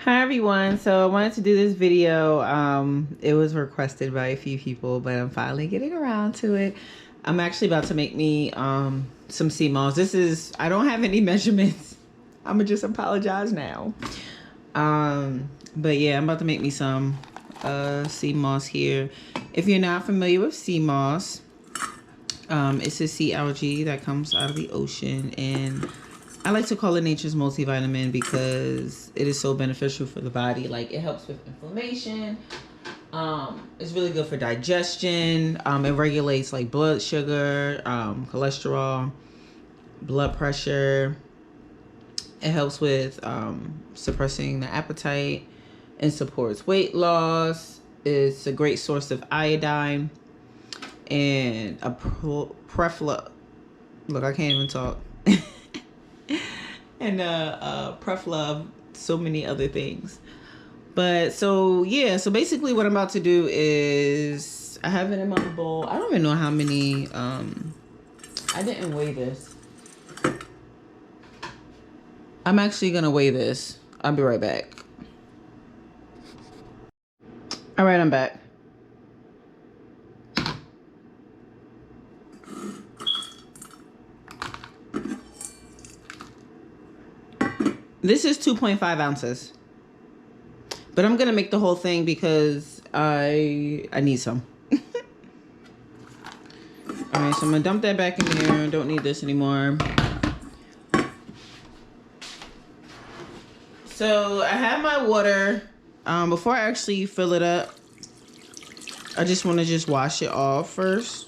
Hi everyone. So I wanted to do this video. It was requested by a few people, but I'm finally getting around to it. I'm actually about to make me some sea moss. I don't have any measurements. I'ma just apologize now. But yeah, I'm about to make me some sea moss here. If you're not familiar with sea moss, it's a sea algae that comes out of the ocean, and I like to call it nature's multivitamin because it is so beneficial for the body. Like, it helps with inflammation. It's really good for digestion. It regulates like blood sugar, cholesterol, blood pressure. It helps with suppressing the appetite and supports weight loss. It's a great source of iodine and a prefla. Look, I can't even talk. And prefla, so many other things. But so yeah, so basically what I'm about to do is I have it in my bowl. I don't even know how many. I didn't weigh this. I'm actually gonna weigh this. I'll be right back. All right, I'm back. This is 2.5 ounces, but I'm gonna make the whole thing because I need some. All right, so I'm gonna dump that back in here. Don't need this anymore. So I have my water. Before I actually fill it up, I just want to just wash it off first.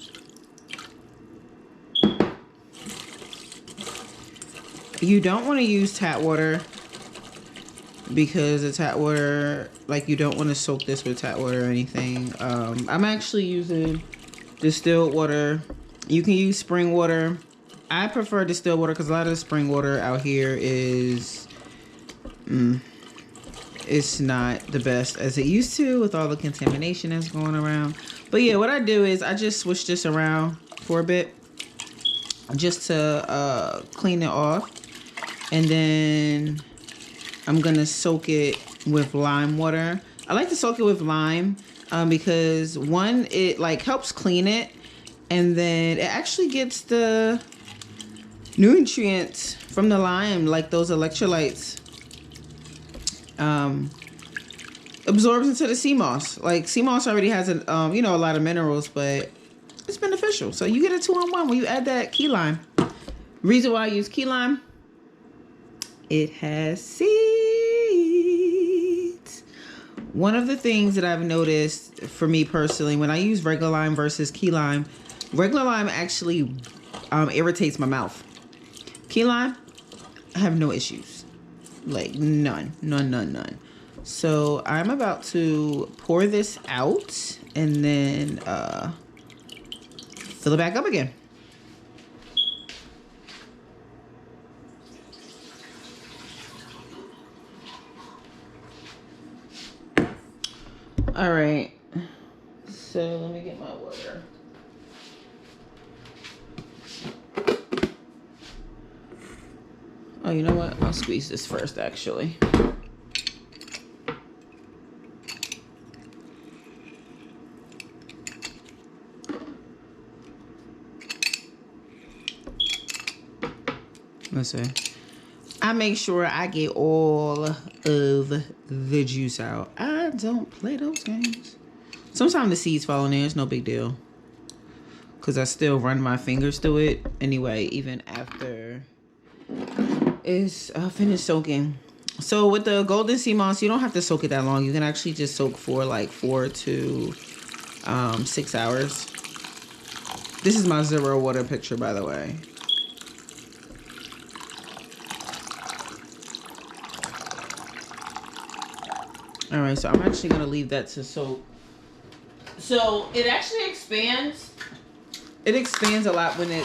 You don't want to use tap water because the tap water, like, you don't want to soak this with tap water or anything. I'm actually using distilled water. You can use spring water. I prefer distilled water because a lot of the spring water out here is it's not the best as it used to with all the contamination that's going around. But yeah, what I do is I just switch this around for a bit just to clean it off, and then I'm gonna soak it with lime water. I like to soak it with lime because one, it like helps clean it, and then it actually gets the nutrients from the lime, like those electrolytes, absorbs into the sea moss. Like, sea moss already has a lot of minerals, but it's beneficial. So you get a 2-in-1 when you add that key lime. Reason why I use key lime, it has seeds. One of the things that I've noticed for me personally, when I use regular lime versus key lime, regular lime actually irritates my mouth. Key lime, I have no issues. Like, none. So I'm about to pour this out and then fill it back up again. All right, so let me get my water. Oh, you know what? I'll squeeze this first, actually. Listen, I make sure I get all of the juice out. I don't play those games. Sometimes the seeds fall in there. It's no big deal, because I still run my fingers through it anyway, even after it's finished soaking. So with the golden sea moss, you don't have to soak it that long. You can actually just soak for like 4 to 6 hours. This is my 0 water picture, by the way. All right, so I'm actually gonna leave that to soak. So it actually expands. It expands a lot when it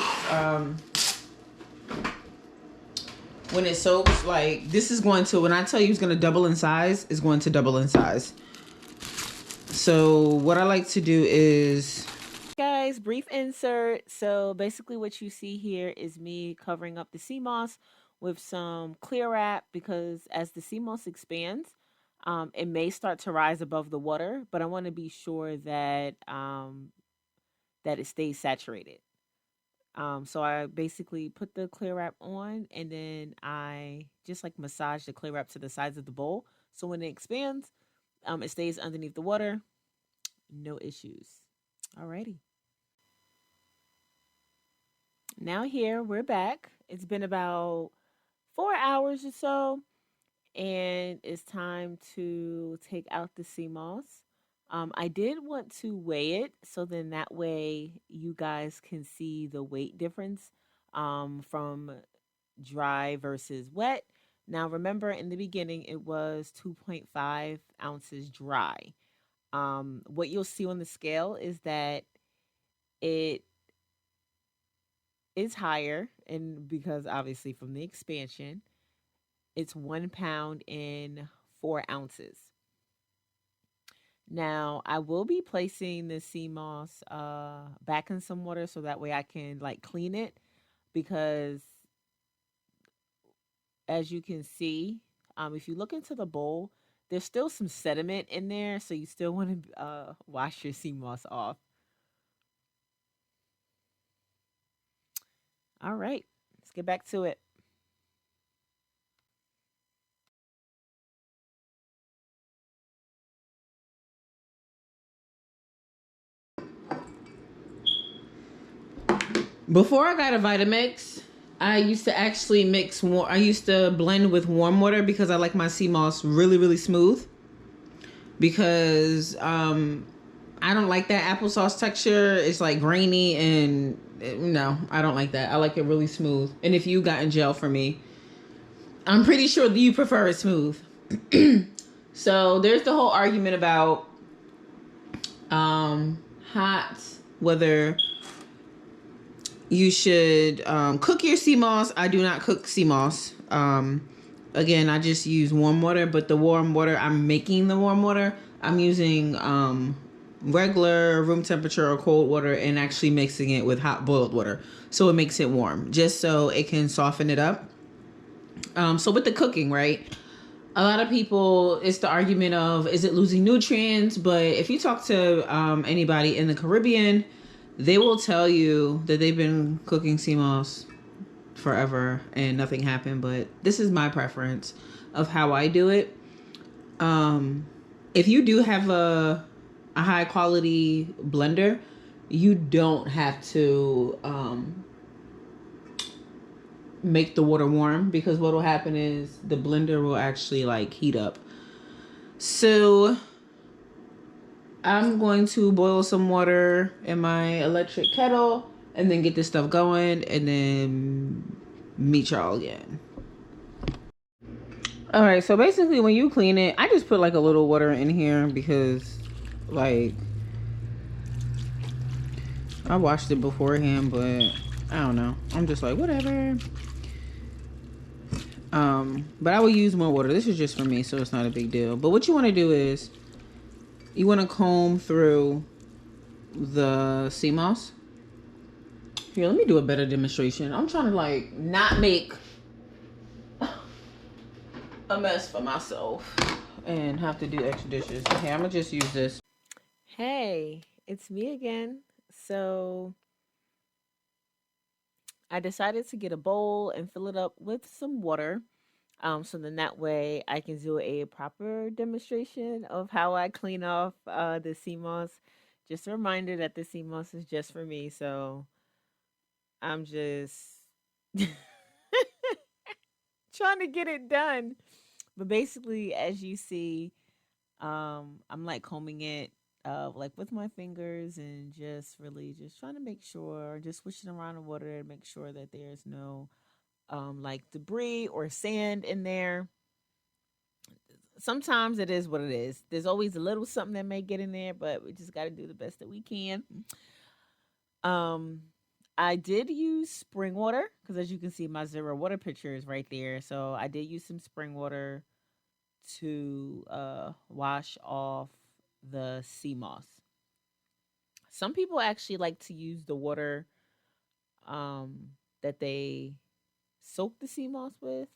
soaks. Like, this is going to, when I tell you it's gonna double in size, it's going to double in size. So what I like to do is, guys, brief insert. So basically what you see here is me covering up the sea moss with some clear wrap, because as the sea moss expands, It may start to rise above the water, but I want to be sure that that it stays saturated. So I basically put the clear wrap on, and then I just like massage the clear wrap to the sides of the bowl. So when it expands, it stays underneath the water. No issues. Alrighty. Now here we're back. It's been about 4 hours or so, and it's time to take out the sea moss. I did want to weigh it so then that way you guys can see the weight difference from dry versus wet. Now, remember in the beginning, it was 2.5 ounces dry. What you'll see on the scale is that it is higher, and because obviously from the expansion, it's 1 pound and 4 ounces. Now, I will be placing the sea moss back in some water so that way I can like clean it because as you can see, if you look into the bowl, there's still some sediment in there, so you still want to wash your sea moss off. All right, let's get back to it. Before I got a Vitamix, I used to actually mix I used to blend with warm water because I like my sea moss really, really smooth. Because I don't like that applesauce texture. It's like grainy and no, I don't like that. I like it really smooth. And if you got in jail for me, I'm pretty sure that you prefer it smooth. So there's the whole argument about hot, whether you should cook your sea moss. I do not cook sea moss. Again, I just use warm water, but the warm water, I'm making the warm water. I'm using regular room temperature or cold water and actually mixing it with hot boiled water. So it makes it warm, just so it can soften it up. So with the cooking, right? A lot of people, it's the argument of, is it losing nutrients? But if you talk to anybody in the Caribbean, they will tell you that they've been cooking sea moss forever and nothing happened. But this is my preference of how I do it. If you do have a high quality blender, you don't have to make the water warm, because what will happen is the blender will actually like heat up. So I'm going to boil some water in my electric kettle and then get this stuff going and then meet y'all again. All right, so basically when you clean it, I just put like a little water in here because like I washed it beforehand, but I don't know. I'm just like, whatever. But I will use more water. This is just for me, so it's not a big deal. But what you want to do is you want to comb through the sea moss. Here, let me do a better demonstration. I'm trying to like not make a mess for myself and have to do extra dishes. Okay, I'm gonna just use this. Hey, it's me again. So I decided to get a bowl and fill it up with some water. So then that way I can do a proper demonstration of how I clean off the sea moss. Just a reminder that the sea moss is just for me. So I'm just trying to get it done. But basically, as you see, I'm like combing it like with my fingers and just really just trying to make sure, just swishing around the water to make sure that there's no like debris or sand in there. Sometimes it is what it is. There's always a little something that may get in there, but we just got to do the best that we can. Um, I did use spring water because, as you can see, my zero water picture is right there. So I did use some spring water to wash off the sea moss. Some people actually like to use the water that they soak the sea moss with.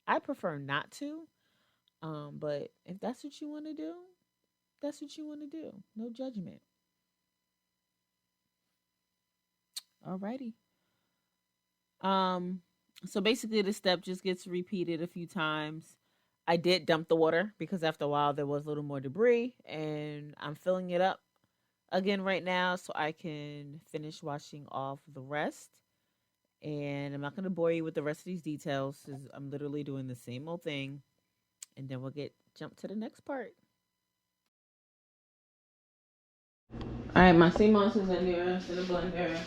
I prefer not to. But if that's what you want to do, that's what you want to do. No judgment. Alrighty. Um, so basically, the step just gets repeated a few times. I did dump the water because after a while there was a little more debris, and I'm filling it up again right now so I can finish washing off the rest. And I'm not going to bore you with the rest of these details because I'm literally doing the same old thing. And then we'll jump to the next part. All right, my sea moss is in there. It's in the blender.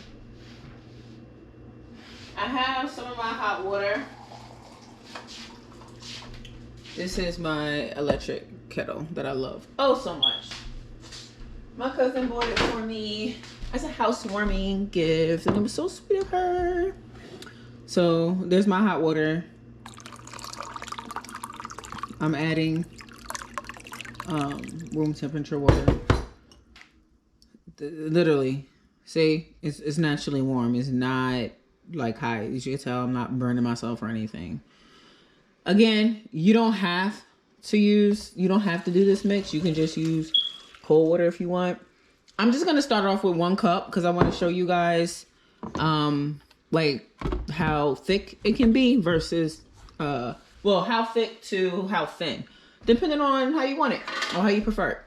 I have some of my hot water. This is my electric kettle that I love oh so much. My cousin bought it for me as a housewarming gift, and it was so sweet of her. So there's my hot water. I'm adding room temperature water. Literally, see, it's naturally warm. It's not like hot. As you can tell, I'm not burning myself or anything. Again, you don't have to do this mix. You can just use cold water if you want. I'm just gonna start off with 1 cup because I want to show you guys like how thick it can be versus how thick to how thin, depending on how you want it or how you prefer it.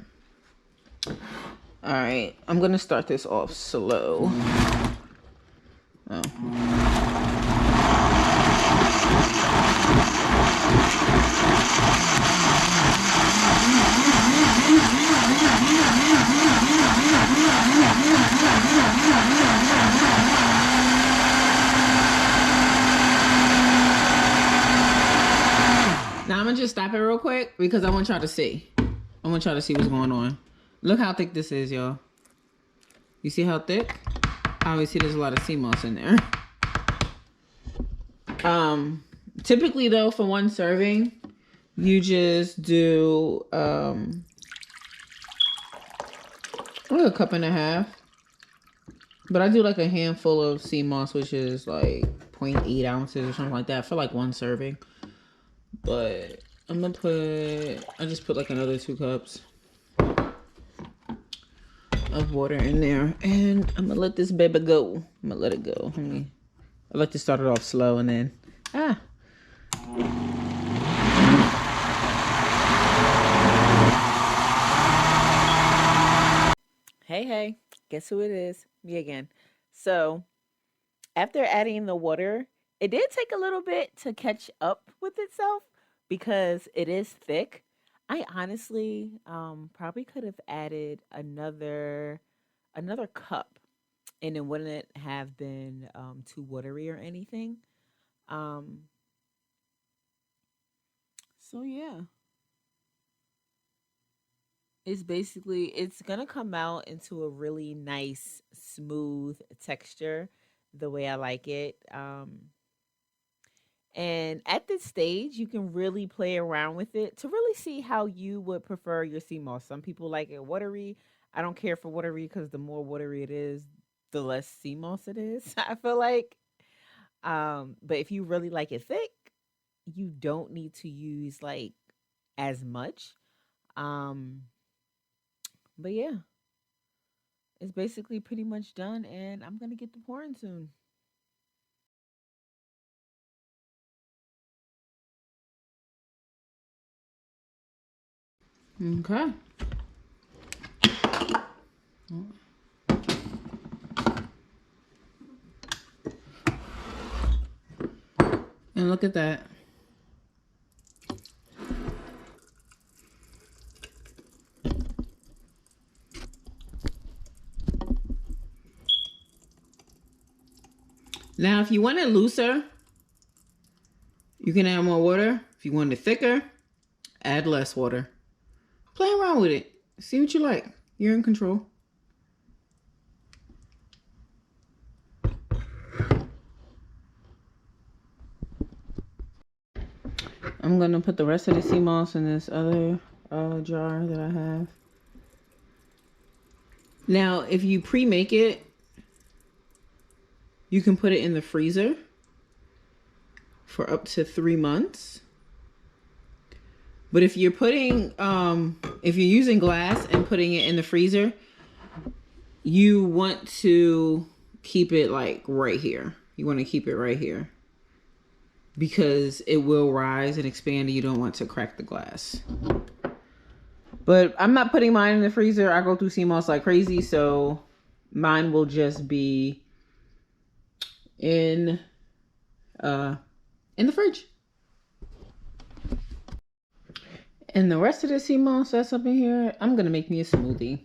All right, I'm gonna start this off slow. Now I'm gonna just stop it real quick because I want y'all to see. I want y'all to see what's going on. Look how thick this is, y'all. You see how thick? Obviously there's a lot of sea moss in there. Typically though, for 1 serving, you just do a 1.5 cups. But I do like a handful of sea moss, which is like 0.8 ounces or something like that for like 1 serving. But I just put like another 2 cups of water in there, and I'm gonna let this baby go. I'm gonna let it go. I like to start it off slow and then Hey, guess who it is? Me again. So after adding the water, it did take a little bit to catch up with itself because it is thick. I honestly probably could have added another cup, and it wouldn't have been too watery or anything. Um, so yeah, it's gonna come out into a really nice smooth texture the way I like it. And at this stage, you can really play around with it to really see how you would prefer your sea moss. Some people like it watery. I don't care for watery because the more watery it is, the less sea moss it is. I feel like. But if you really like it thick, you don't need to use like as much. Um, but yeah, it's basically pretty much done, and I'm gonna get to pouring soon. Okay. And look at that. Now, if you want it looser, you can add more water. If you want it thicker, add less water. Play around with it. See what you like. You're in control. I'm going to put the rest of the sea moss in this other jar that I have. Now, if you pre-make it, you can put it in the freezer for up to 3 months. But if you're putting, if you're using glass and putting it in the freezer, you want to keep it like right here. You want to keep it right here because it will rise and expand and you don't want to crack the glass. But I'm not putting mine in the freezer. I go through sea moss like crazy, so mine will just be in the fridge. And the rest of the sea moss that's up in here, I'm gonna make me a smoothie.